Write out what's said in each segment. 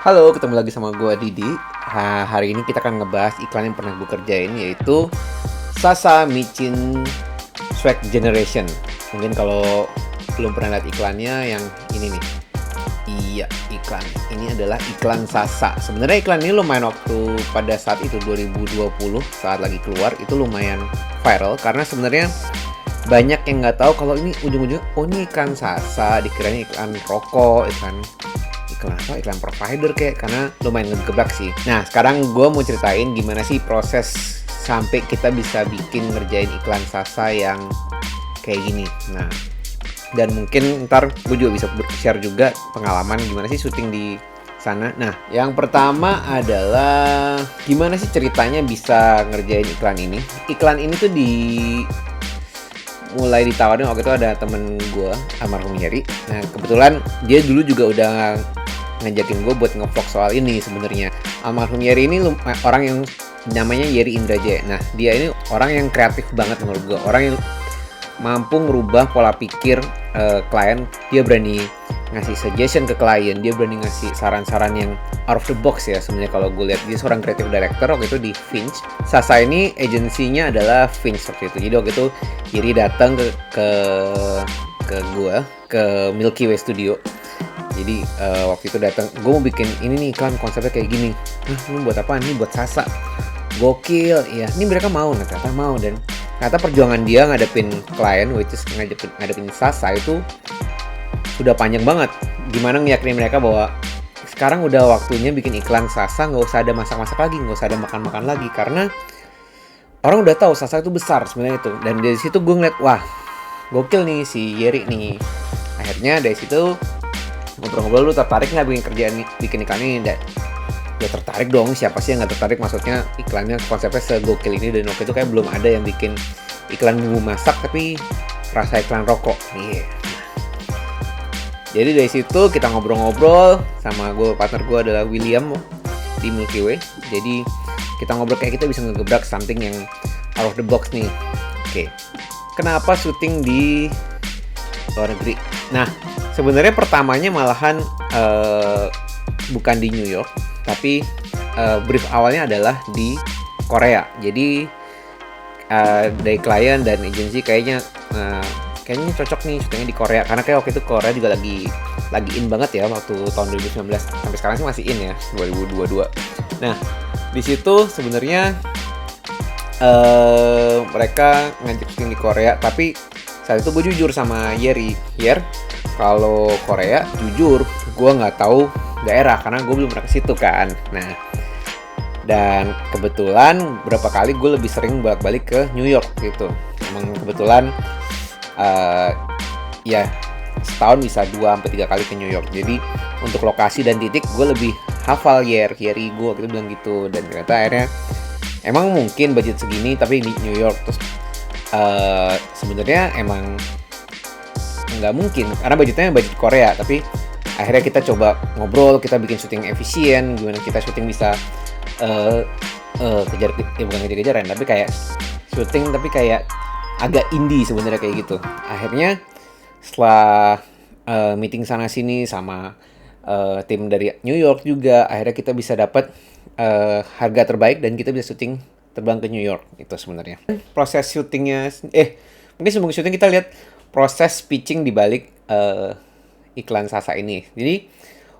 Halo, ketemu lagi sama gue Didi. Hari ini kita akan ngebahas iklan yang pernah gue kerjain, yaitu Sasa Micin Swag Generation. Mungkin kalau belum pernah lihat iklannya, yang ini nih. Iya, iklan. Ini adalah iklan Sasa. Sebenarnya iklan ini lumayan waktu pada saat itu 2020, saat lagi keluar, itu lumayan viral. Karena sebenarnya banyak yang nggak tahu kalau ini ujung-ujungnya, oh ini iklan Sasa, dikiranya iklan rokok, iklan apa, iklan provider kayak, karena lumayan ngegebrak sih. Nah, sekarang gue mau ceritain gimana sih proses sampai kita bisa bikin ngerjain iklan Sasa yang kayak gini. Nah, dan mungkin ntar gue juga bisa share juga pengalaman gimana sih syuting di sana. Nah, yang pertama adalah gimana sih ceritanya bisa ngerjain iklan ini. Iklan ini tuh mulai ditawarin waktu itu ada temen gue, almarhum Yeri. Nah, kebetulan dia dulu juga udah ngajakin gue buat ngevlog soal ini sebenarnya. Almarhum Yeri ini orang yang namanya Yeri Indrajaya. Nah, dia ini orang yang kreatif banget menurut gue. Orang yang mampu ngerubah pola pikir klien. Dia berani ngasih suggestion ke klien. Dia berani ngasih saran-saran yang out of the box ya sebenarnya kalau gue lihat. Dia seorang creative director waktu itu di Finch. Sasa ini agensinya adalah Finch waktu itu. Jadi waktu itu Yeri datang ke gue, ke Milky Way Studio. Jadi waktu itu datang, gue mau bikin ini nih iklan, konsepnya kayak gini. Hah, ini buat apa? Ini buat Sasa. Gokil, ya. Ini mereka mau, ternyata mau. Dan ternyata perjuangan dia ngadepin klien, which is ngadepin Sasa itu sudah panjang banget. Gimana ngeyakinin mereka bahwa sekarang udah waktunya bikin iklan Sasa, nggak usah ada masak-masak lagi, nggak usah ada makan-makan lagi. Karena orang udah tahu Sasa itu besar sebenarnya itu. Dan dari situ gue ngeliat, wah, gokil nih si Yeri nih. Akhirnya dari situ ngobrol-ngobrol, lu tertarik nggak bikin iklan ini? Ya tertarik dong, siapa sih yang nggak tertarik, maksudnya iklannya konsepnya segokil ini. Dan waktu itu kayak belum ada yang bikin iklan bumbu masak tapi rasa iklan rokok. Iya. Jadi dari situ kita ngobrol-ngobrol sama partner gue adalah William di Milky Way. Jadi kita ngobrol kayak kita bisa ngegebrak something yang out of the box nih. Oke. Kenapa syuting di luar negeri? Nah, sebenarnya pertamanya malahan bukan di New York, tapi brief awalnya adalah di Korea. Jadi dari klien dan agensi kayaknya cocok nih syutingnya di Korea, karena kayak waktu itu Korea juga lagi in banget ya waktu tahun 2019, sampai sekarang sih masih in ya 2022. Nah, di situ sebenarnya mereka ngajak syuting di Korea, tapi saat itu gue jujur sama Yeri, kalau Korea jujur gue nggak tahu daerah karena gue belum pernah ke situ kan. Nah, dan kebetulan beberapa kali gue lebih sering bolak-balik ke New York gitu. Emang kebetulan ya setahun bisa 2-3 kali ke New York. Jadi untuk lokasi dan titik gue lebih hafal. Yeri gue gitu bilang gitu. Dan ternyata akhirnya emang mungkin budget segini tapi di New York. Terus sebenarnya emang nggak mungkin karena budgetnya budget Korea, tapi akhirnya kita coba ngobrol, kita bikin syuting efisien, gimana kita syuting bisa bukan kejar-kejaran, tapi kayak syuting tapi kayak agak indie sebenarnya kayak gitu. Akhirnya setelah meeting sana sini sama tim dari New York juga, akhirnya kita bisa dapat harga terbaik dan kita bisa syuting terbang ke New York itu sebenarnya. Proses syutingnya, mungkin sebelum syuting kita lihat proses pitching di balik iklan Sasa ini. Jadi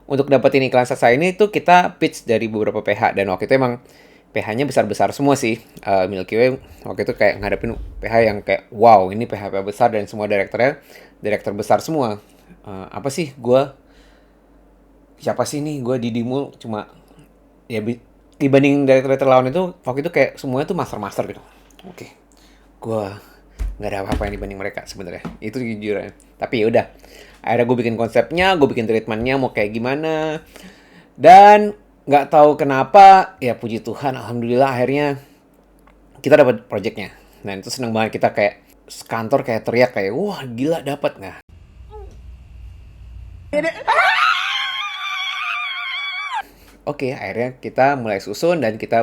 untuk dapetin iklan Sasa ini tuh kita pitch dari beberapa PH, dan waktu itu emang PH-nya besar-besar semua sih. Milky Way waktu itu kayak ngadepin PH yang kayak wow, ini PH besar dan semua direktur besar semua. Siapa sih nih? Gue Didi Mul cuma ya dibanding director lawan itu waktu itu kayak semuanya tuh master gitu. Oke, gue nggak ada apa-apa yang dibanding mereka sebenarnya, itu jujur. Tapi ya udah, akhirnya gue bikin konsepnya, gue bikin treatmentnya mau kayak gimana, dan nggak tahu kenapa ya puji Tuhan, alhamdulillah akhirnya kita dapat projectnya. Nah itu seneng banget, kita kayak kantor kayak teriak kayak wah gila dapat. Nah oke, akhirnya kita mulai susun dan kita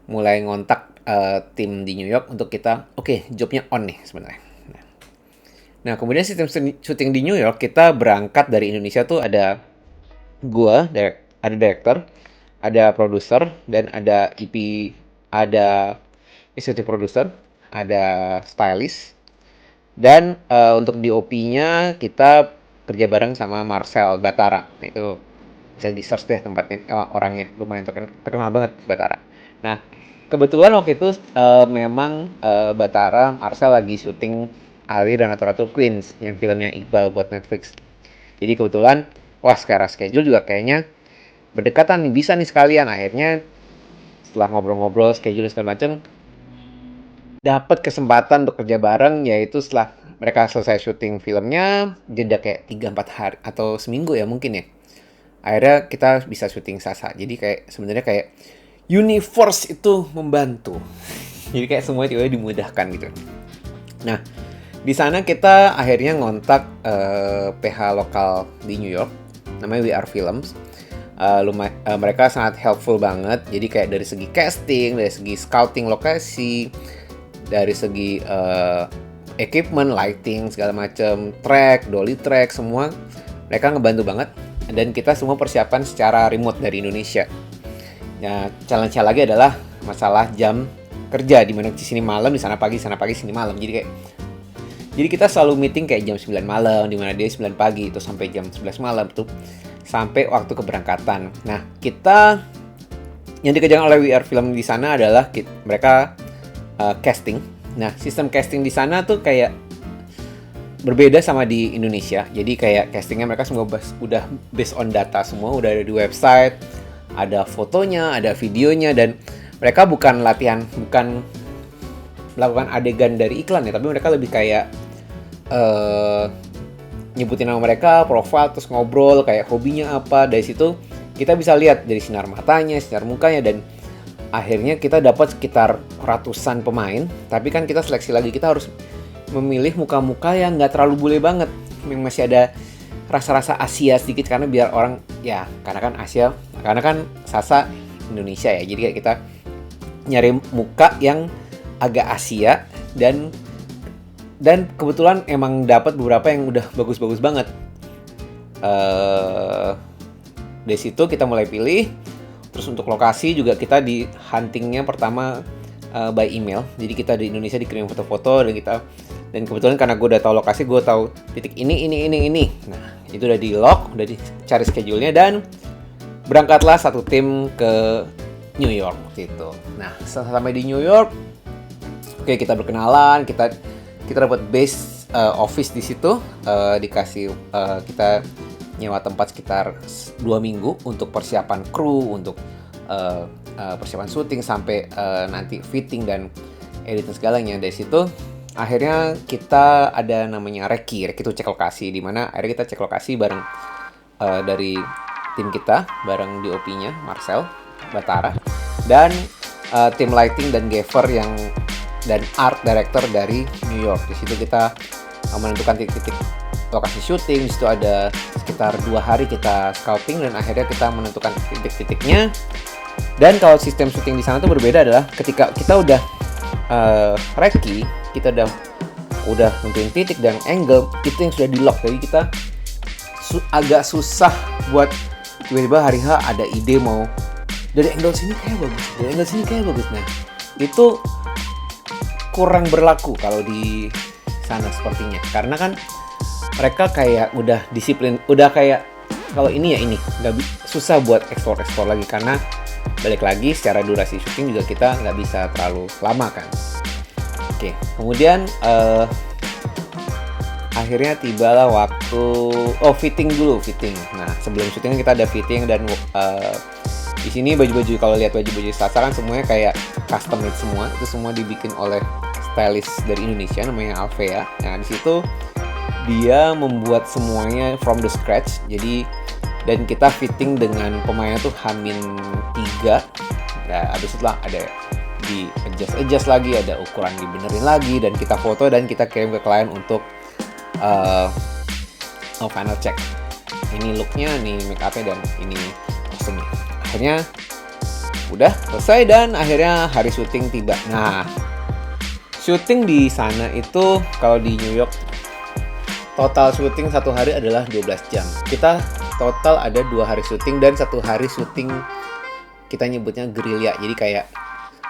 mulai ngontak tim di New York untuk kita, jobnya on nih sebenarnya. Nah, kemudian sistem syuting di New York, kita berangkat dari Indonesia tuh ada gua, ada director, ada produser, dan ada EP, ada executive producer, ada stylist, dan untuk DOP-nya kita kerja bareng sama Marcel Batara. Nah, itu bisa di search deh tempatnya, orangnya lumayan terkenal banget Batara. Nah, kebetulan waktu itu memang Batara Marcel lagi syuting Ali dan Ratu Queens yang filmnya Iqbal buat Netflix. Jadi kebetulan wah secara schedule juga kayaknya berdekatan nih, bisa nih sekalian. Akhirnya setelah ngobrol-ngobrol schedule segala macam, dapat kesempatan untuk kerja bareng, yaitu setelah mereka selesai syuting filmnya, jeda kayak 3-4 hari atau seminggu ya mungkin ya. Akhirnya kita bisa syuting Sasa. Jadi kayak sebenarnya kayak universe itu membantu. Jadi kayak semua juga dimudahkan gitu. Nah, di sana kita akhirnya ngontak PH lokal di New York, namanya We Are Films. Mereka sangat helpful banget. Jadi kayak dari segi casting, dari segi scouting lokasi, dari segi equipment, lighting, segala macam, track, dolly track, semua mereka ngebantu banget. Dan kita semua persiapan secara remote dari Indonesia. Nah, challenge-nya lagi adalah masalah jam kerja, di mana di sini malam, di sana pagi, sini malam. Jadi kita selalu meeting kayak jam 9 malam, di mana dia 9 pagi, itu sampai jam 11 malam tuh, sampai waktu keberangkatan. Nah, kita yang dikerjakan oleh We Are Film di sana adalah mereka casting. Nah, sistem casting di sana tuh kayak berbeda sama di Indonesia. Jadi kayak castingnya mereka semua udah based on data semua, udah ada di website, ada fotonya, ada videonya, dan mereka bukan melakukan adegan dari iklan ya, tapi mereka lebih kayak nyebutin nama mereka, profile, terus ngobrol kayak hobinya apa. Dari situ kita bisa lihat dari sinar matanya, sinar mukanya, dan akhirnya kita dapat sekitar ratusan pemain. Tapi kan kita seleksi lagi, kita harus memilih muka-muka yang nggak terlalu bule banget, yang masih ada rasa-rasa Asia sedikit, karena biar orang ya, karena kan Sasa Indonesia ya, jadi kayak kita nyari muka yang agak Asia, dan kebetulan emang dapat beberapa yang udah bagus-bagus banget. Dari situ kita mulai pilih. Terus untuk lokasi juga kita di huntingnya pertama by email. Jadi kita di Indonesia dikirim foto-foto, dan kebetulan karena gue udah tahu lokasi, gue tahu titik ini. Nah, itu udah di lock, udah dicari schedule-nya, dan berangkatlah satu tim ke New York gitu. Nah, setelah sampai di New York, oke, kita berkenalan, kita dapat base office di situ, dikasih kita nyewa tempat sekitar 2 minggu untuk persiapan kru, untuk persiapan syuting sampai nanti fitting dan editing segalanya. Dari situ akhirnya kita ada namanya Reki itu cek lokasi, di mana akhirnya kita cek lokasi bareng dari tim kita, bareng DOP-nya Marcel Batara, dan tim lighting dan gaffer dan art director dari New York. Di situ kita menentukan titik-titik lokasi syuting. Di situ ada sekitar 2 hari kita scouting, dan akhirnya kita menentukan titik-titiknya. Dan kalau sistem syuting di sana tuh berbeda, adalah ketika kita udah Reki, kita udah nentuin titik dan angle, itu yang sudah di lock. Jadi kita agak susah buat tiba-tiba hari H ada ide mau dari angle sini kayak bagus, dari angle sini kayak bagus. Nah, itu kurang berlaku kalau di sana sepertinya, karena kan mereka kayak udah disiplin, udah kayak kalau ini ya ini, nggak susah buat explore lagi, karena balik lagi secara durasi syuting juga kita nggak bisa terlalu lama kan. Oke, kemudian akhirnya tibalah waktu fitting. Nah, sebelum syuting kita ada fitting, dan di sini baju-baju, kalau lihat baju-baju Sasa kan semuanya kayak custom made semua. Itu semua dibikin oleh stylist dari Indonesia namanya Alvea. Nah, di situ dia membuat semuanya from the scratch. Jadi, dan kita fitting dengan pemainnya tuh H-3. Nah, habis itu lah ada di adjust lagi, ada ukuran dibenerin lagi, dan kita foto dan kita kirim ke klien untuk final check. Ini looknya, ini make up-nya, dan ini kostumnya. Akhirnya udah selesai, dan akhirnya hari syuting tiba. Nah, syuting di sana itu kalau di New York total syuting 1 hari adalah 12 jam. Kita total ada 2 hari syuting dan 1 hari syuting kita nyebutnya gerilya. Jadi kayak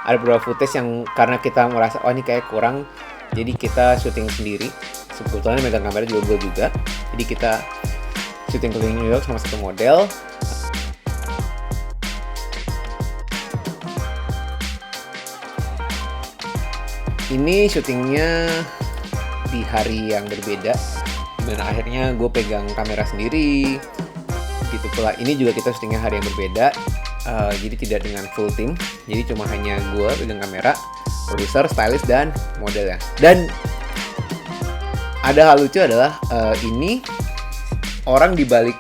ada beberapa footage yang karena kita merasa oh ini kayak kurang, jadi kita syuting sendiri. Sebetulnya megang kamera juga gue juga. Jadi kita syuting keliling New York sama satu model. Ini syutingnya di hari yang berbeda, dimana akhirnya gue pegang kamera sendiri. Gitu pula ini juga kita syutingnya hari yang berbeda, jadi tidak dengan full team, jadi cuma hanya gue pegang kamera, produser, stylist, dan modelnya. Dan ada hal lucu adalah ini orang dibalik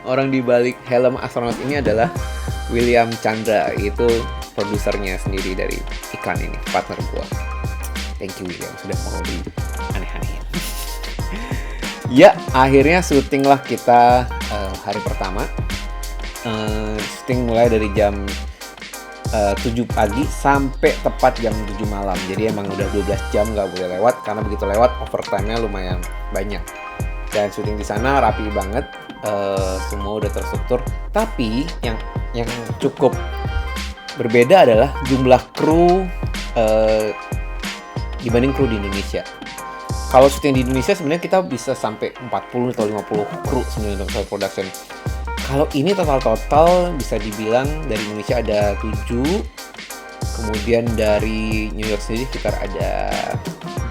orang dibalik helm astronot ini adalah William Chandra, itu produsernya sendiri dari iklan ini, partner gua. Thank you William, sudah mau di aneh-anehin. Ya, akhirnya syuting lah kita hari pertama. Syuting mulai dari jam 7 pagi sampai tepat jam 7 malam. Jadi emang udah 12 jam nggak boleh lewat, karena begitu lewat overtime-nya lumayan banyak. Dan syuting di sana rapi banget, semua udah terstruktur. Tapi yang cukup berbeda adalah jumlah kru dibanding kru di Indonesia. Kalau syuting di Indonesia sebenarnya kita bisa sampai 40 atau 50 kru sebenarnya untuk production. Kalau ini total bisa dibilang dari Indonesia ada 7, kemudian dari New York sendiri sekitar ada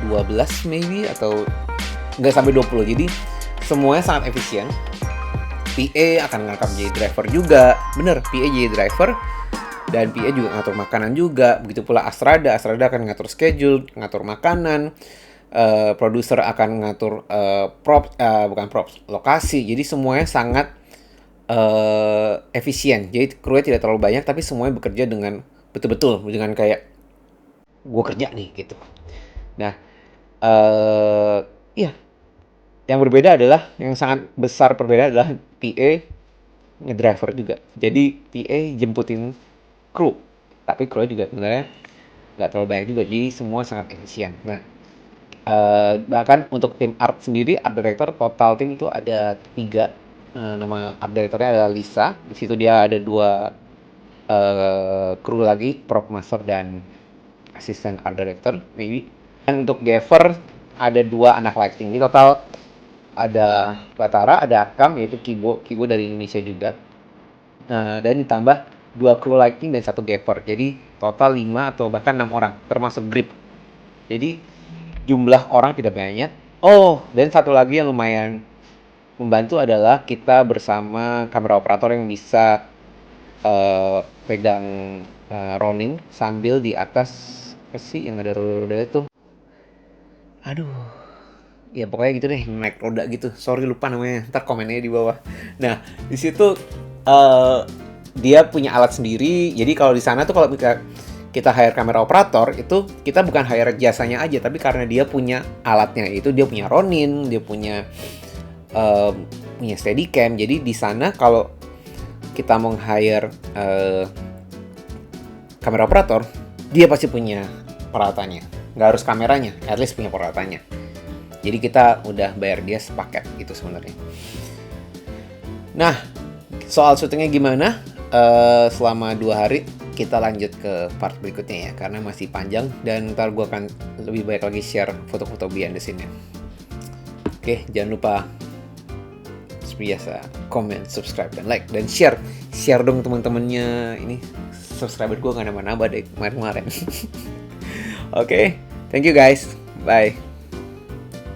12 maybe, atau nggak sampai 20. Jadi semuanya sangat efisien. PA akan ngerekam jadi driver juga, bener, PA jadi driver, dan PA juga ngatur makanan juga. Begitu pula Astrada akan ngatur schedule, ngatur makanan. Produser akan ngatur lokasi. Jadi semuanya sangat efisien. Jadi krunya tidak terlalu banyak, tapi semuanya bekerja dengan betul-betul dengan kayak gue kerja nih gitu. Nah, iya. Yang berbeda adalah, yang sangat besar perbedaan adalah PA ngedriver juga. Jadi PA jemputin kru, tapi krunya juga sebenarnya nggak terlalu banyak juga. Jadi semua sangat efisien. Nah, bahkan untuk tim art sendiri, art director total tim itu ada 3. Nama art directornya adalah Lisa. Di situ dia ada 2 kru lagi, prop master dan asisten art director maybe. Dan untuk gaffer ada 2 anak lighting. Ini total ada Batara, ada Akam, yaitu Kibo dari Indonesia juga. Dan ditambah 2 kru lighting dan 1 gaffer. Jadi total 5 atau bahkan 6 orang, termasuk grip. Jadi jumlah orang tidak banyak. Oh, dan satu lagi yang lumayan membantu adalah kita bersama kamera operator yang bisa pegang rolling sambil di atas apa sih yang ada roda itu. Aduh. Ya pokoknya gitu deh, naik roda gitu. Sorry lupa namanya. Ntar komennya di bawah. Nah, di situ dia punya alat sendiri. Jadi kalau di sana tuh kalau kita hire kamera operator, itu kita bukan hire jasanya aja, tapi karena dia punya alatnya, itu dia punya Ronin, dia punya Steadicam. Jadi di sana kalau kita mau hire kamera operator, dia pasti punya peralatannya. Nggak harus kameranya, at least punya peralatannya. Jadi kita udah bayar dia sepaket itu sebenarnya. Nah, soal syutingnya gimana? Selama 2 hari kita lanjut ke part berikutnya ya, karena masih panjang dan ntar gue akan lebih banyak lagi share foto-foto behind the scene-nya. Oke, jangan lupa seperti biasa comment, subscribe, dan like, dan share dong teman-temannya. Ini subscriber gue gak nambah-nambah deh kemarin-kemarin. Oke, thank you guys, bye.